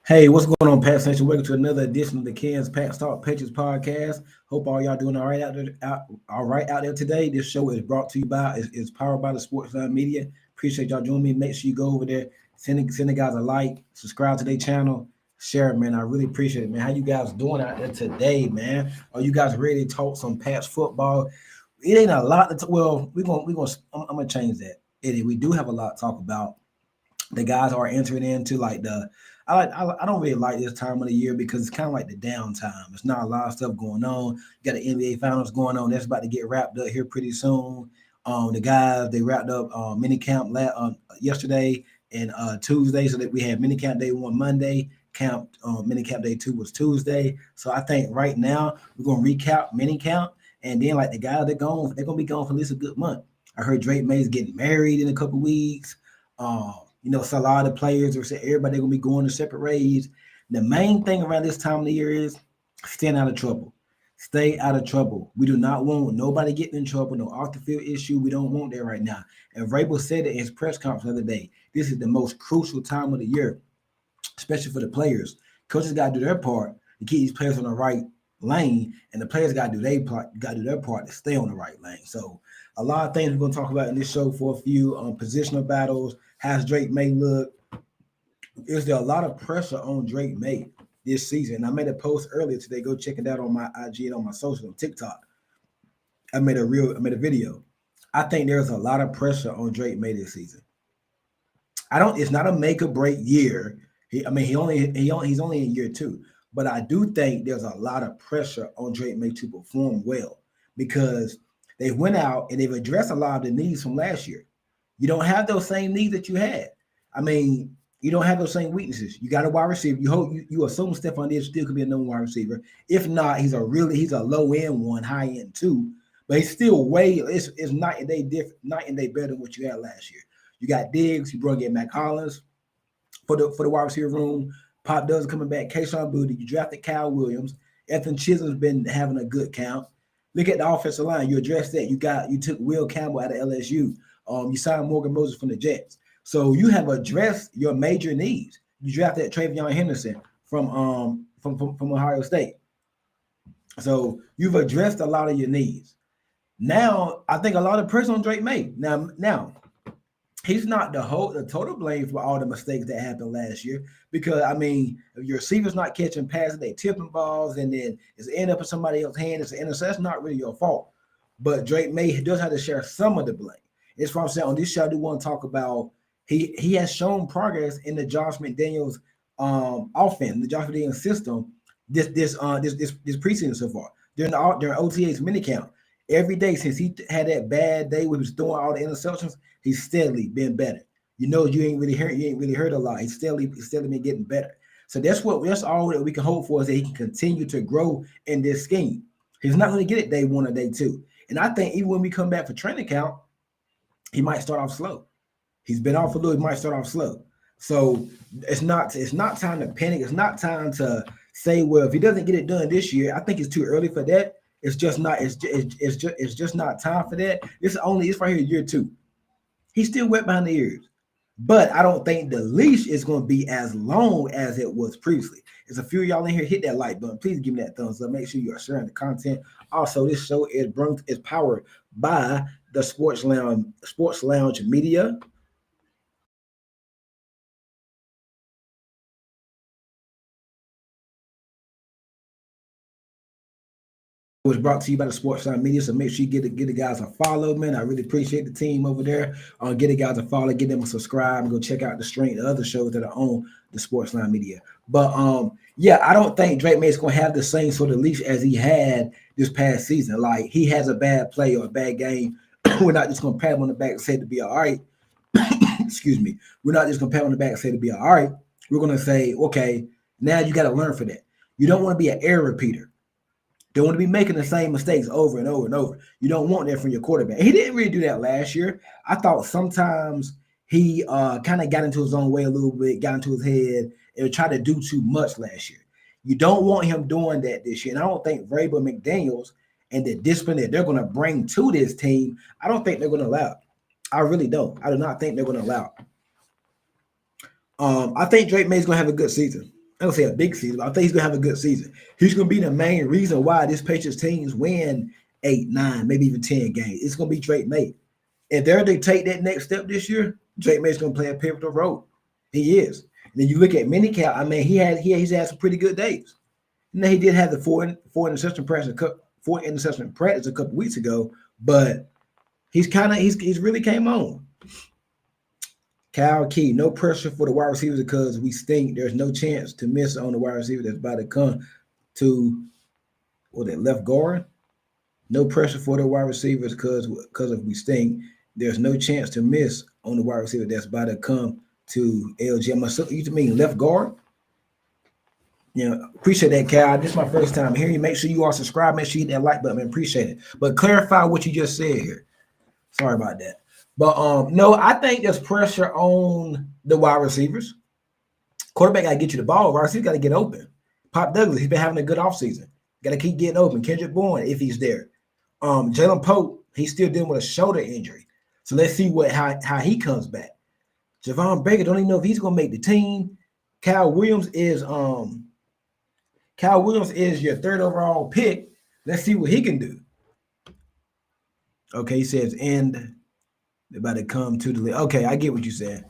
Hey, what's going on, Pat Nation? Welcome to another edition of the Ken's Pat Talk Patriots podcast. Hope all y'all doing all right out there today. This show is brought to you by is powered by the Sportsline Media. Appreciate y'all joining me. Make sure you go over there, send the guys a like, subscribe to their channel, share it, man. I really appreciate it, man. How you guys doing out there today, man? Are you guys ready to talk some Pats football? It ain't a lot to I'm gonna change that. We do have a lot to talk about. The guys are entering into like I don't really like this time of the year because it's kind of like the downtime. It's not a lot of stuff going on. You got the NBA Finals going on. That's about to get wrapped up here pretty soon. The guys, they wrapped up mini camp yesterday and Tuesday, so that we had mini camp day 1 Monday. Mini camp day 2 was Tuesday. So I think right now we're gonna recap mini camp, and then like the guys they're gonna be gone for at least a good month. I heard Drake May's getting married in a couple weeks. So a lot of the players are saying everybody gonna be going to separate ways. The main thing around this time of the year is staying out of trouble. Stay out of trouble. We do not want nobody getting in trouble, no off the field issue. We don't want that right now. And Vrabel said it in his press conference the other day. This is the most crucial time of the year, especially for the players. Coaches got to do their part to keep these players on the right lane, and the players got to do their part to stay on the right lane. So a lot of things we're going to talk about in this show for a few positional battles. How's Drake May look? Is there a lot of pressure on Drake May this season? I made a post earlier today. Go check it out on my IG and on my social, on TikTok. I made a video. I think there's a lot of pressure on Drake May this season. It's not a make or break year. He's only in year 2, but I do think there's a lot of pressure on Drake May to perform well because they went out and they've addressed a lot of the needs from last year. You don't have those same needs that you had. You don't have those same weaknesses. You got a wide receiver. You assume Stephon Diggs still could be a number wide receiver. If not, he's a low end one, high end 2, but he's still it's night and day different, night and day better than what you had last year. You got Diggs. You brought in Mac Hollins for the wide receiver room. Pop Does coming back. Kayshon Boutte. You drafted Kyle Williams. Ethan Chisholm's been having a good count. Look at the offensive line. You addressed that. You took Will Campbell out of LSU. You signed Morgan Moses from the Jets. So you have addressed your major needs. You drafted Travion Henderson from Ohio State. So you've addressed a lot of your needs. Now, I think a lot of pressure on Drake May. Now, he's not the total blame for all the mistakes that happened last year because, if your receiver's not catching passes, they tipping balls, and then it's end up in somebody else's hand. It's an interception. That's not really your fault. But Drake May does have to share some of the blame. It's what I'm saying. On this show, I do want to talk about he has shown progress in the Josh McDaniels offense, the Josh McDaniels system this preseason so far. During OTA's minicamp, every day since he had that bad day where he was throwing all the interceptions, he's steadily been better. You ain't really heard a lot. He's steadily been getting better. So that's all that we can hope for is that he can continue to grow in this scheme. He's not going to get it day 1 or day 2. And I think even when we come back for training camp, he might start off slow. He's been off a little. He might start off slow. So it's not time to panic. It's not time to say, well, if he doesn't get it done this year, I think it's too early for that. It's just not. It's just not time for that. It's right here year 2. He's still wet behind the ears. But I don't think the leash is going to be as long as it was previously. There's a few of y'all in here. Hit that like button. Please give me that thumbs up. Make sure you are sharing the content. Also, this show is powered by the Sports Lounge Media. It was brought to you by the Sports Line Media, so make sure you get the guys a follow, man. I really appreciate the team over there. Get the guys a follow, get them a subscribe, and go check out the other shows that are on the Sports Line Media. But yeah, I don't think Drake May's gonna have the same sort of leash as he had this past season. Like he has a bad play or a bad game, we're not just gonna pat him on the back and say to be all right. Excuse me. We're not just gonna pat him on the back and say to be all right. We're gonna say, okay, now you got to learn for that. You don't want to be an error repeater. Don't want to be making the same mistakes over and over and over. You don't want that from your quarterback. He didn't really do that last year. I thought sometimes he kind of got into his own way a little bit, got into his head, and tried to do too much last year. You don't want him doing that this year. And I don't think Vrabel McDaniels and the discipline that they're going to bring to this team, I don't think they're going to allow it. I really don't. I do not think they're going to allow it. I think Drake May's going to have a good season. I don't say a big season, but I think he's going to have a good season. He's going to be the main reason why this Patriots teams win 8, 9, maybe even 10 games. It's going to be Drake May. If they're to take that next step this year, Drake May's going to play a pivotal role. He is. And then you look at minicamp. I mean, he's had some pretty good days. Now he did have the four interception practice a couple weeks ago, but he's really came on. Kyle Key, no pressure for the wide receivers because we stink. There's no chance to miss on the wide receiver that's about to come to left guard. No pressure for the wide receivers because if we stink, there's no chance to miss on the wide receiver that's about to come to LG. You mean left guard? Appreciate that, Cal. This is my first time hearing you. Make sure you are subscribed. Make sure you hit that like button. Man, appreciate it. But clarify what you just said here. Sorry about that. But no, I think there's pressure on the wide receivers. Quarterback got to get you the ball. Wide receiver got to get open. Pop Douglas, he's been having a good offseason. Got to keep getting open. Kendrick Bourne, if he's there. Jalen Pope, he's still dealing with a shoulder injury. So let's see how he comes back. Javon Baker, don't even know if he's going to make the team. Kyle Williams is your 3rd overall pick. Let's see what he can do. Okay, he says end. They're about to come to the league. Okay, I get what you said.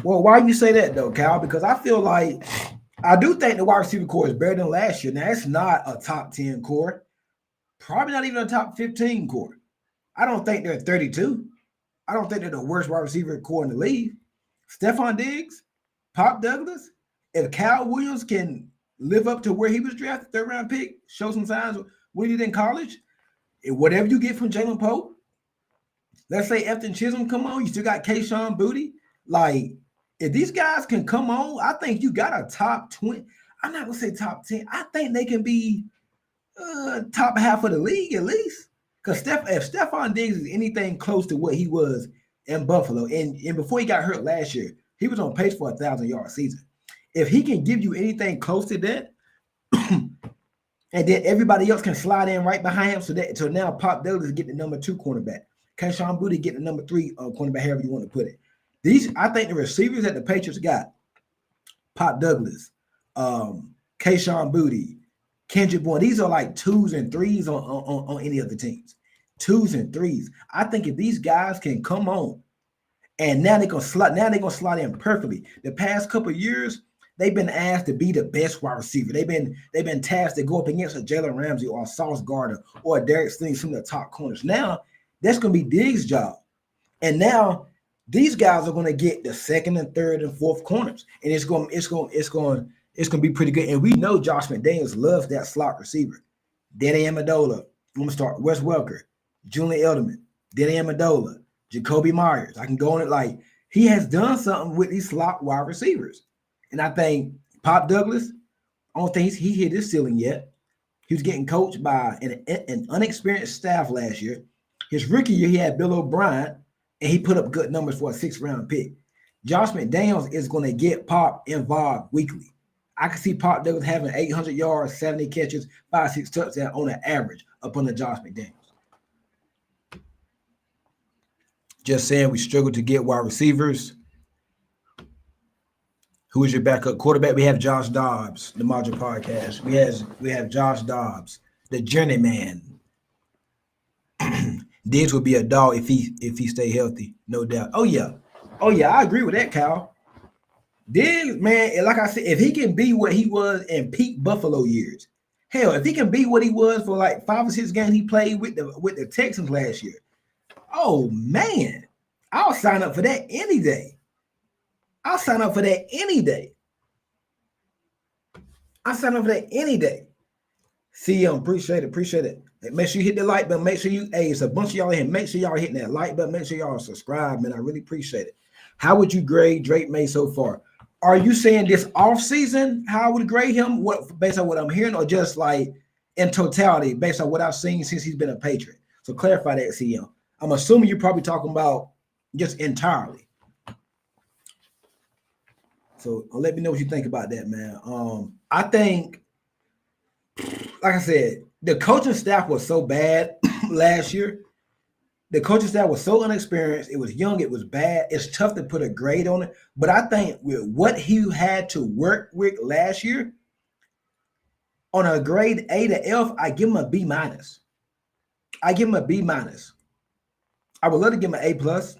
Well, why you say that though, Cal? Because I feel like I do think the wide receiver core is better than last year. Now, it's not a top 10 core. Probably not even a top 15 core. I don't think they're 32. I don't think they're the worst wide receiver core in the league. Stephon Diggs, Pop Douglas, if Cal Williams can live up to where he was drafted, 3rd round pick, show some signs of what he did in college, whatever you get from Jalen Pope, let's say Efton Chisholm come on, you still got Kayshon Boutte. Like, if these guys can come on, I think you got a top 20. I'm not going to say top 10. I think they can be top half of the league at least. Because if Stephon Diggs is anything close to what he was in Buffalo, and before he got hurt last year, he was on pace for a 1,000-yard season. If he can give you anything close to that, and then everybody else can slide in right behind him, so now Pop Douglas is getting the number 2 cornerback. Kayshon Boutte getting the number 3 cornerback, however you want to put it. I think the receivers that the Patriots got, Pop Douglas, Kayshon Boutte, Kendrick Bourne, these are like 2s and 3s on any of the teams. 2s and 3s. I think if these guys can come on, and now they're gonna slot in perfectly. The past couple of years, they've been asked to be the best wide receiver. They've been tasked to go up against a Jalen Ramsey or a Sauce Gardner or a Derek Stingley, some of the top corners. Now that's gonna be Diggs' job, and now these guys are gonna get the 2nd and 3rd and 4th corners, and it's gonna be pretty good. And we know Josh McDaniels loves that slot receiver. Danny Amendola. I'm gonna start Wes Welker, Julian Edelman, Danny Amendola, Jacoby Myers. I can go on it like he has done something with these slot wide receivers. And I think Pop Douglas, I don't think he hit his ceiling yet. He was getting coached by an unexperienced staff last year. His rookie year, he had Bill O'Brien, and he put up good numbers for a 6th-round pick. Josh McDaniels is going to get Pop involved weekly. I can see Pop Douglas having 800 yards, 70 catches, 5-6 touchdowns on an average up under Josh McDaniels. Just saying, we struggle to get wide receivers. Who is your backup quarterback? We have Josh Dobbs, the Modular Podcast. We have Josh Dobbs, the journeyman. Diggs would be a dog if he stay healthy, no doubt. Oh yeah, I agree with that, Kyle. Diggs, man, like I said, if he can be what he was in peak Buffalo years, hell, if he can be what he was for like 5 or 6 games he played with the Texans last year, oh man, I'll sign up for that any day. I'll sign up for that any day. I sign up for that any day. See, appreciate it. Make sure you hit the like button. Make sure it's a bunch of y'all in here. Make sure y'all hitting that like button. Make sure y'all subscribe, man. I really appreciate it. How would you grade Drake May so far? Are you saying this off season? How I would grade him? What based on what I'm hearing, or just like in totality, based on what I've seen since he's been a Patriot? So clarify that, CM. I'm assuming you're probably talking about just entirely. So let me know what you think about that, man. I think, like I said, the coaching staff was so bad last year. The coaching staff was so inexperienced. It was young. It was bad. It's tough to put a grade on it. But I think with what he had to work with last year, on a grade A to F, I give him a B minus. I give him a B minus. I would love to give him an A plus,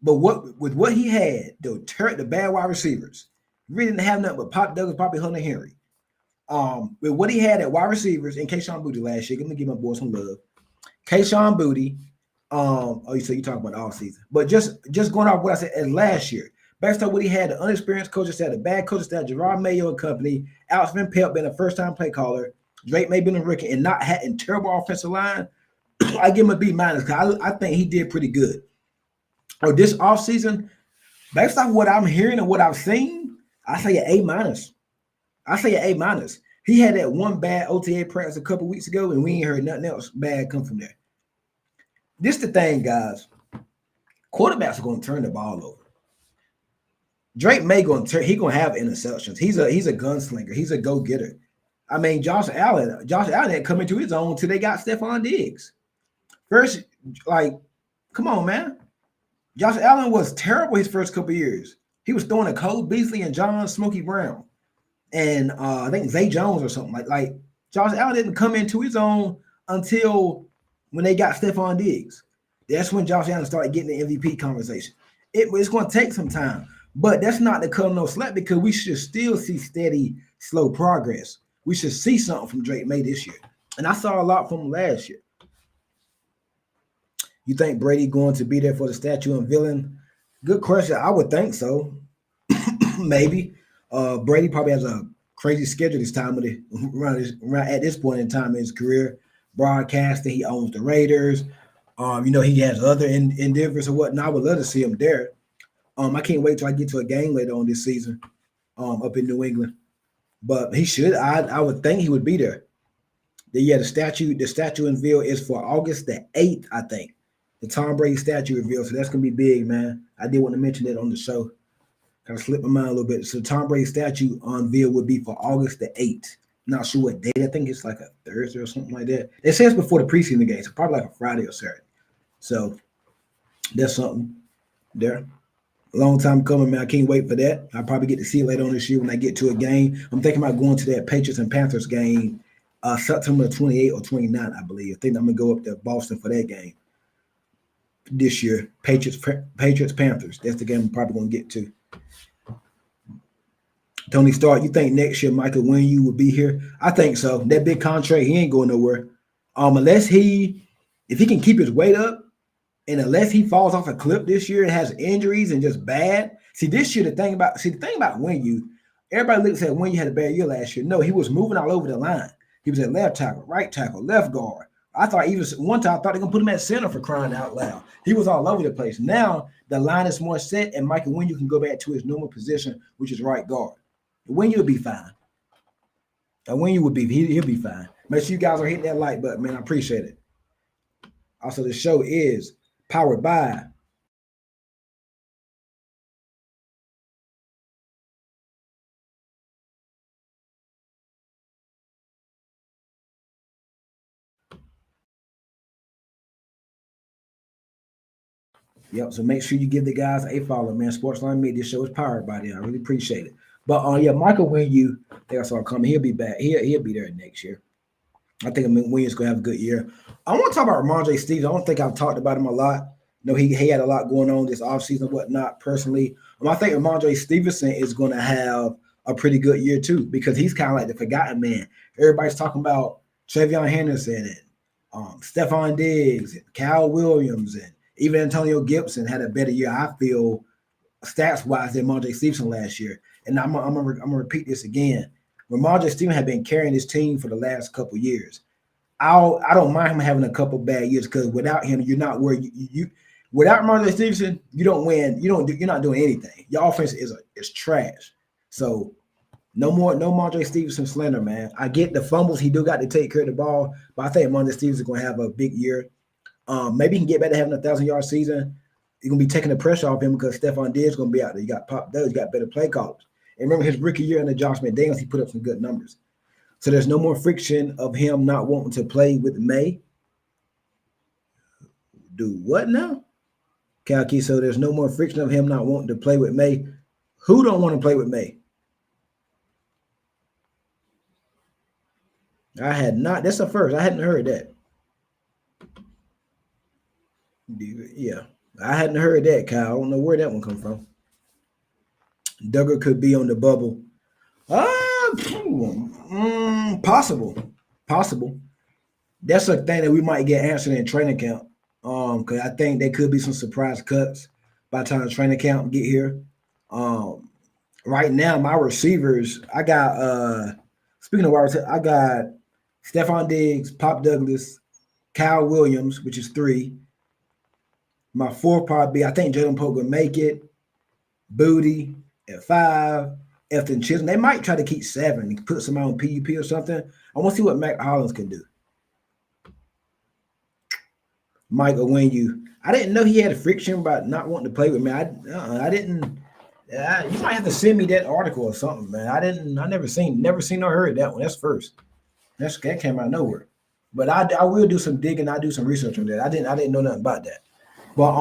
but with what he had, the bad wide receivers, really didn't have nothing but Pop Douglas, probably Hunter Henry. With what he had at wide receivers and Kayshon Boutte last year, let me give my boy some love. Kayshon Boutte. So you talking about all season, but just going off what I said as last year, based on what he had, the unexperienced coaches staff, the bad coaches staff, Gerard Mayo and company, Alex Van Pelt being a first-time play caller, Drake May being a rookie, and not having terrible offensive line, I give him a B minus because I think he did pretty good. Or this offseason, based on what I'm hearing and what I've seen, I say an A minus. He had that one bad OTA practice a couple weeks ago, and we ain't heard nothing else bad come from there. This the thing, guys. Quarterbacks are going to turn the ball over. Drake May going to have interceptions. He's a gunslinger. He's a go-getter. I mean, Josh Allen had come into his own until they got Stephon Diggs. First, like, come on, man. Josh Allen was terrible his first couple years. He was throwing to Cole Beasley and John Smokey Brown. And I think Zay Jones or something. Like Josh Allen didn't come into his own until when they got Stephon Diggs. That's when Josh Allen started getting the MVP conversation. It's going to take some time, but that's not to cut no slack because we should still see steady, slow progress. We should see something from Drake May this year. And I saw a lot from him last year. You think Brady going to be there for the statue unveiling? Good question. I would think so. Maybe. Brady probably has a crazy schedule this time around at this point in time in his career. Broadcasting, he owns the Raiders. He has other endeavors or whatnot. I would love to see him there. I can't wait till I get to a game later on this season, up in New England. But he should. I would think he would be there. The statue unveil is for August the 8th, I think. The Tom Brady statue reveal. So that's gonna be big, man. I did want to mention that on the show. Kind of slipped my mind a little bit. So Tom Brady statue unveil would be for August the 8th. Not sure what date. I think it's like a Thursday or something like that. It says before the preseason game, so probably like a Friday or Saturday. So that's something there. Long time coming, man. I can't wait for that. I'll probably get to see it later on this year when I get to a game. I'm thinking about going to that Patriots and Panthers game September 28th or 29th, I believe. I think I'm going to go up to Boston for that game this year. Patriots, Panthers. That's the game I'm probably going to get to. Tony Stark, you think next year Michael Wenyu will be here? I think so. That big contract, he ain't going nowhere. If he can keep his weight up, and unless he falls off a cliff this year and has injuries and just bad. See, this year, the thing about Wenyu, everybody looks at Wenyu had a bad year last year. No, he was moving all over the line. He was at left tackle, right tackle, left guard. I thought one time I thought they're gonna put him at center for crying out loud. He was all over the place. Now the line is more set, and Michael Wenyu can go back to his normal position, which is right guard. Wenyu will be fine. He'll be fine. Make sure you guys are hitting that like button, man. I appreciate it. Also, the show is powered by Yep. So make sure you give the guys a follow, man. Sportsline Media Show is powered by them. I really appreciate it. But yeah, Michael Win you, think I saw coming. He'll be back. He'll be there next year. I think Williams gonna have a good year. I want to talk about Ramondre Stevens. I don't think I've talked about him a lot. You know, he had a lot going on this offseason and whatnot. Personally, I think Ramondre Stevenson is going to have a pretty good year too because he's kind of like the forgotten man. Everybody's talking about Travion Henderson and Stephon Diggs and Cal Williams and even Antonio Gibson had a better year. I feel stats wise than Ramondre Stevenson last year. And I'm gonna repeat this again. Ramondre Stevenson had been carrying his team for the last couple years. I don't mind him having a couple bad years because without him, you're not where you without Ramondre Stevenson, you don't win. You're not doing anything. Your offense is trash. So no Ramondre Stevenson slander, man. I get the fumbles. He do got to take care of the ball, but I think Ramondre Stevenson is going to have a big year. Maybe he can get back to having a 1,000-yard season. You're going to be taking the pressure off him because Stephon Diggs is going to be out there. You got Pop Doug, you got better play callers. And remember his rookie year under Josh McDaniels, he put up some good numbers. So there's no more friction of him not wanting to play with May. Do what now? Kalki, so there's no more friction of him not wanting to play with May. Who don't want to play with May? I had not. That's the first. I hadn't heard that. Yeah, I hadn't heard that, Kyle. I don't know where that one come from. Duggar could be on the bubble. Possible. That's a thing that we might get answered in training camp. Because I think there could be some surprise cuts by the time the training camp get here. Right now, my receivers, I got speaking of wide receivers, I got Stephon Diggs, Pop Douglas, Kyle Williams, which is 3. My 4 probably be, I think Jalen Pope will make it. Booty at 5. Efton Chisholm. They might try to keep 7, put somebody on PUP or something. I want to see what Mac Hollins can do. Michael, when I didn't know he had a friction about not wanting to play with me. I didn't. You might have to send me that article or something, man. I never seen or heard that one. That's first. That came out of nowhere. But I will do some digging. I do some research on that. I didn't know nothing about that. But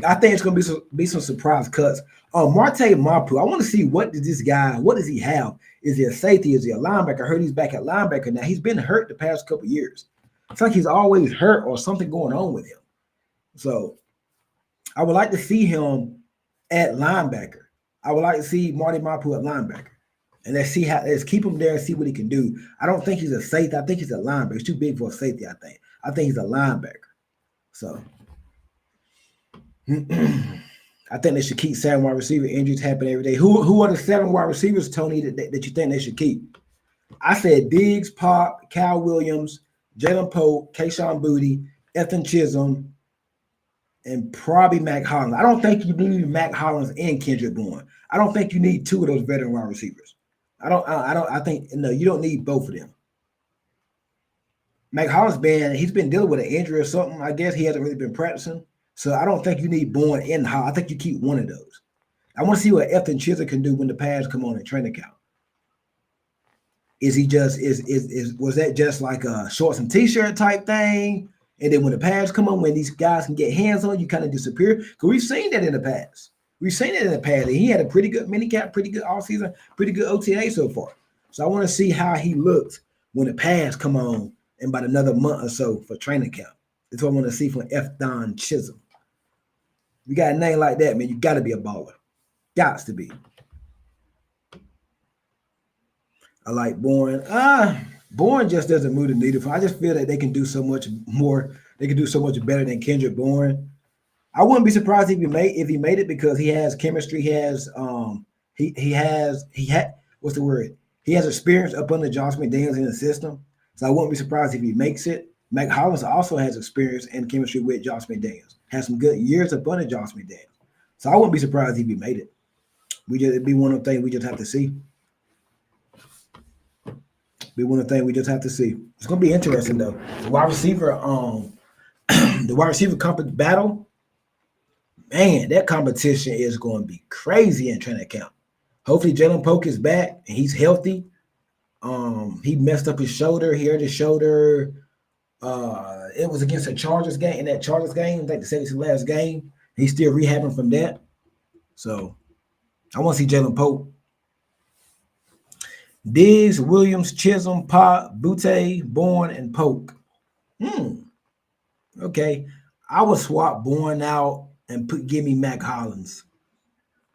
I think it's gonna be some surprise cuts. Marte Mapu, I want to see what does he have? Is he a safety? Is he a linebacker? I heard he's back at linebacker now. He's been hurt the past couple of years. It's like he's always hurt or something going on with him. So I would like to see him at linebacker. I would like to see Marty Mapu at linebacker. And let's keep him there and see what he can do. I don't think he's a safety. I think he's a linebacker. He's too big for a safety, I think. I think he's a linebacker. So I think they should keep 7 wide receiver. Injuries happen every day. Who are the 7 wide receivers, Tony, that you think they should keep? I said Diggs, Pop, Cal Williams, Jalen Pope, Kayshawn Booty, Efton Chisholm, and probably Mac Hollins. I don't think you need Mac Hollins and Kendrick Bourne. I don't think you need 2 of those veteran wide receivers. I think no, you don't need both of them. Mac Hollins he's been dealing with an injury or something. I guess he hasn't really been practicing. So I don't think you need Bourne and Hollins. I think you keep one of those. I want to see what Efton Chisholm can do when the pads come on in training camp. Is he just was that just like a shorts and t-shirt type thing? And then when the pads come on, when these guys can get hands on, you kind of disappear. Because we've seen that in the past. And he had a pretty good minicamp, pretty good offseason, pretty good OTA so far. So I want to see how he looks when the pads come on in about another month or so for training camp. That's what I want to see from Efton Chisholm. You got a name like that, man, you got to be a baller. Gots to be. I like Bourne. Bourne just doesn't move the needle. I just feel that they can do so much more. They can do so much better than Kendrick Bourne. I wouldn't be surprised if he made it because he has chemistry. He has what's the word? He has experience up under Josh McDaniels in the system. So I wouldn't be surprised if he makes it. Mac Hollins also has experience and chemistry with Josh McDaniels. Has some good years up under Josh McDaniels. So I wouldn't be surprised if he made it. It'd be one of the things we just have to see. It's gonna be interesting though. The wide receiver battle, man, that competition is going to be crazy in training camp. Hopefully Jalen Poke is back and he's healthy. He messed up his shoulder. He hurt his shoulder. It was against the Chargers game. In that Chargers game, like the 76 last game, He's still rehabbing from that. So I want to see Jalen Pope. Diggs, Williams, Chisholm, Pop, Butte, Bourne, and Polk. Okay. I would swap Bourne out and give me Mac Hollins.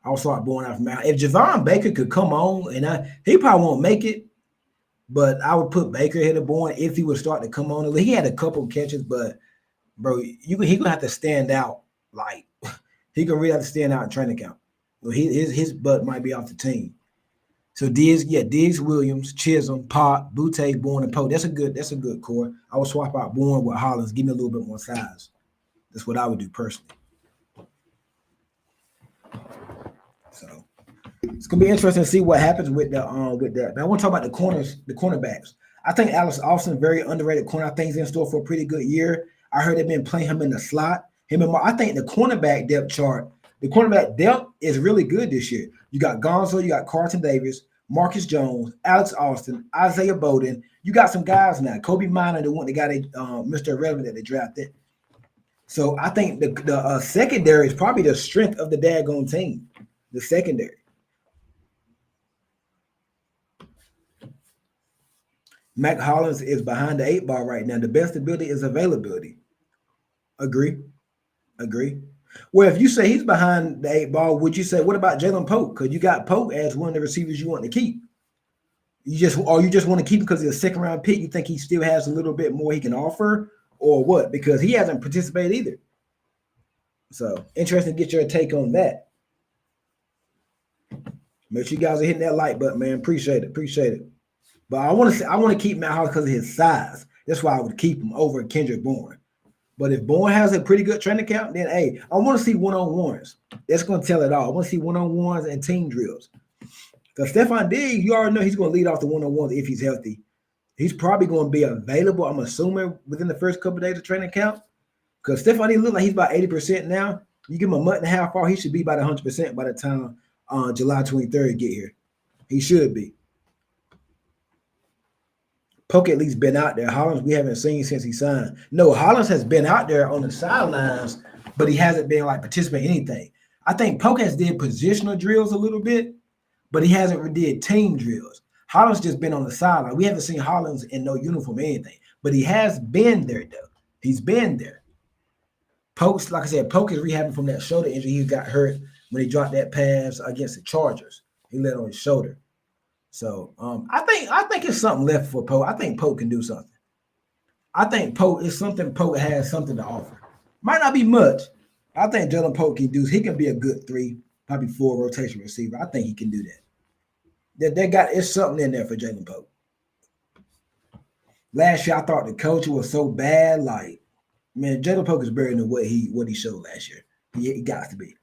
I'll swap Bourne out from Mac. If Javon Baker could come on, and he probably won't make it, but I would put Baker ahead of Bourne if he would start to come on. He had a couple catches, but bro, he gonna have to stand out. Like he gonna really have to stand out in training camp. His butt might be off the team. So Diggs, Williams, Chisholm, Pop, Butte, Bourne, and Poe. That's a good core. I would swap out Bourne with Hollins. Give me a little bit more size. That's what I would do personally. So it's gonna be interesting to see what happens with that. But I want to talk about the cornerbacks. I think Alex Austin, very underrated corner. I think he's in store for a pretty good year. I heard they've been playing him in the slot. I think the cornerback depth chart, the cornerback depth is really good this year. You got Gonzo, you got Carlton Davis, Marcus Jones, Alex Austin, Isaiah Bowden. You got some guys now. Kobe Minor, the guy Mr. Irrelevant that they drafted. So I think the secondary is probably the strength of the daggone team. The secondary. Mac Hollins is behind the 8 ball right now. The best ability is availability. Agree. Well, if you say he's behind the 8 ball, would you say what about Jalen Pope? Because you got Pope as one of the receivers you want to keep. You just want to keep him because he's a second-round pick. You think he still has a little bit more he can offer, or what? Because he hasn't participated either. So interesting to get your take on that. Make sure you guys are hitting that like button, man. Appreciate it. But I want to keep Matt Hollins because of his size. That's why I would keep him over Kendrick Bourne. But if Bourne has a pretty good training camp, then hey, I want to see one-on-ones. That's going to tell it all. I want to see one-on-ones and team drills. Because Stephon Diggs, you already know he's going to lead off the one-on-ones if he's healthy. He's probably going to be available, I'm assuming, within the first couple of days of training camp. Because Stephon Diggs looks like he's about 80% now. You give him a month and a half off, he should be about 100% by the time July 23rd get here. He should be. Polk at least been out there. Hollins we haven't seen since he signed. No, Hollins has been out there on the sidelines, but he hasn't been like participating in anything. I think Polk has did positional drills a little bit, but he hasn't did team drills. Hollins just been on the sideline. We haven't seen Hollins in no uniform or anything, but he has been there though. He's been there. Polk, like I said, Polk is rehabbing from that shoulder injury. He got hurt when he dropped that pass against the Chargers. He let on his shoulder. So I think it's something left for Pope. I think Pope can do something. I think Pope is something. Pope has something to offer. Might not be much. I think Jalen Pope can do. He can be a good 3, probably 4 rotation receiver. I think he can do that. It's something in there for Jalen Pope. Last year I thought the coach was so bad. Like, man, Jalen Pope is better than what he showed last year. He got to be.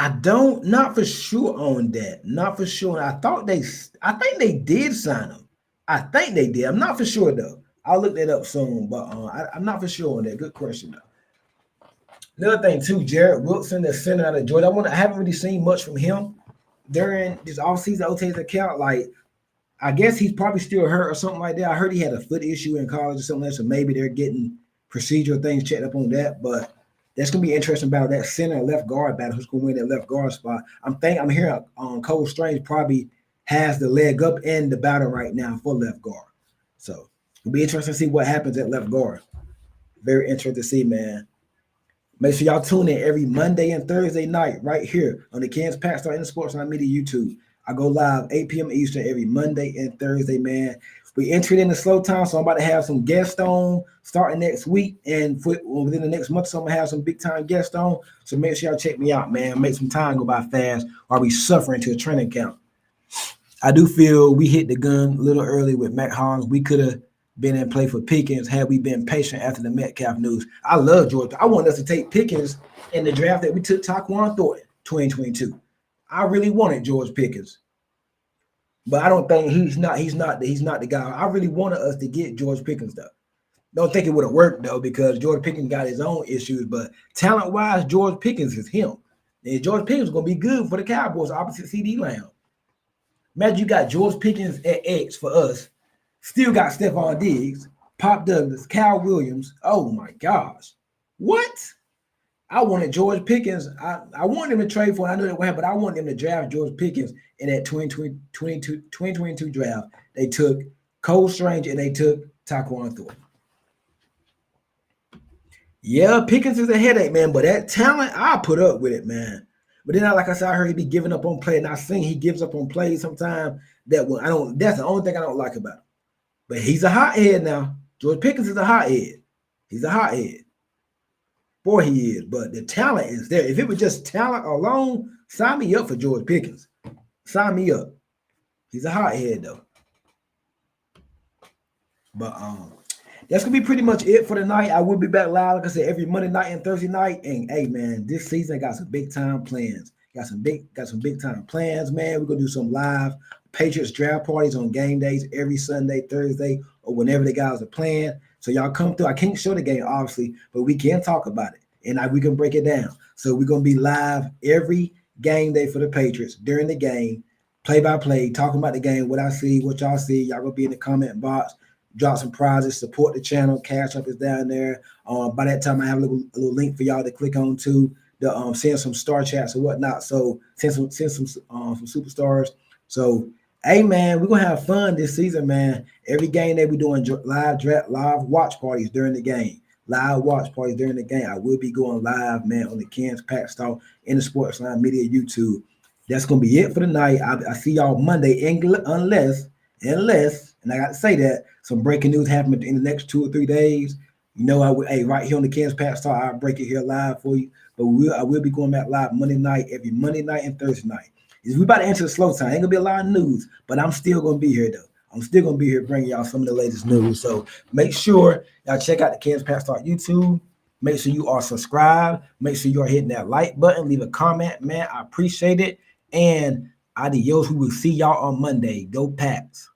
Not for sure on that. Not for sure. I think they did sign him. I think they did. I'm not for sure though. I'll look that up soon, but I'm not for sure on that. Good question though. Another thing too, Jared Wilson, the center out of Georgia. I haven't really seen much from him during this offseason OTA's account. Like, I guess he's probably still hurt or something like that. I heard he had a foot issue in college or something like that, so maybe they're getting procedural things checked up on that, but that's gonna be interesting about that center and left guard battle. Who's gonna win that left guard spot? I'm hearing Cole Strange probably has the leg up in the battle right now for left guard. So it'll be interesting to see what happens at left guard. Very interesting to see, man. Make sure y'all tune in every Monday and Thursday night right here on the Kansas Pack Star in the Sports Line Media YouTube. I go live 8 p.m. Eastern every Monday and Thursday, man. We entered in the slow time, so I'm about to have some guests on starting next week. And within the next month, so I'm going to have some big-time guests on. So make sure y'all check me out, man. Make some time go by fast while we suffering to a training camp. I do feel we hit the gun a little early with Mac Hollins. We could have been in play for Pickens had we been patient after the Metcalf news. I love Georgia. I want us to take Pickens in the draft that we took Taquan Thornton 2022. I really wanted George Pickens. But I don't think he's not the guy. I really wanted us to get George Pickens though. Don't think it would have worked though, because George Pickens got his own issues. But talent-wise, George Pickens is him. And George Pickens is gonna be good for the Cowboys opposite CD Lamb. Imagine you got George Pickens at X for us, still got Stephon Diggs, Pop Douglas, Cal Williams. Oh my gosh. What? I wanted George Pickens. I wanted him to trade for it. I know that went, but I wanted him to draft George Pickens in that 2022 draft. They took Cole Strange and they took Tyquan Thornton. Yeah, Pickens is a headache, man, but that talent, I put up with it, man. But then, like I said, I heard he be giving up on play, and I seen he gives up on plays sometimes. That's the only thing I don't like about him. But he's a hothead now. George Pickens is a hothead. He's a hothead. Boy, he is. But the talent is there. If it was just talent alone, sign me up for George Pickens. Sign me up. He's a hothead, though. But that's gonna be pretty much it for tonight. I will be back live, like I said, every Monday night and Thursday night. And hey, man, this season got some big time plans. Got some big time plans, man. We're gonna do some live Patriots draft parties on game days every Sunday, Thursday, or whenever the guys are playing. So y'all come through. I can't show the game, obviously, but we can talk about it and we can break it down. So we're gonna be live every game day for the Patriots during the game, play by play, talking about the game, what I see, what y'all see. Y'all gonna be in the comment box. Drop some prizes, support the channel. Cash App is down there. By that time, I have a little link for y'all to click on to send some star chats or whatnot. So send some superstars. So hey man, we're gonna have fun this season, man. Every game day we're doing live watch parties during the game. Live watch parties during the game. I will be going live, man, on the Kansas Pack Talk in the Sportsline Media YouTube. That's gonna be it for the night. I see y'all Monday, unless, and I got to say that some breaking news happened in the next 2 or 3 days. You know, right here on the Kansas Pack Talk, I'll break it here live for you. But I will be going back live Monday night, every Monday night and Thursday night. We about to enter the slow time. Ain't gonna be a lot of news, but I'm still gonna be here though. I'm still gonna be here bringing y'all some of the latest news. So make sure y'all check out the Kansas Pack Talk YouTube. Make sure you are subscribed. Make sure you are hitting that like button. Leave a comment, man. I appreciate it. And adios. We will see y'all on Monday. Go Pats.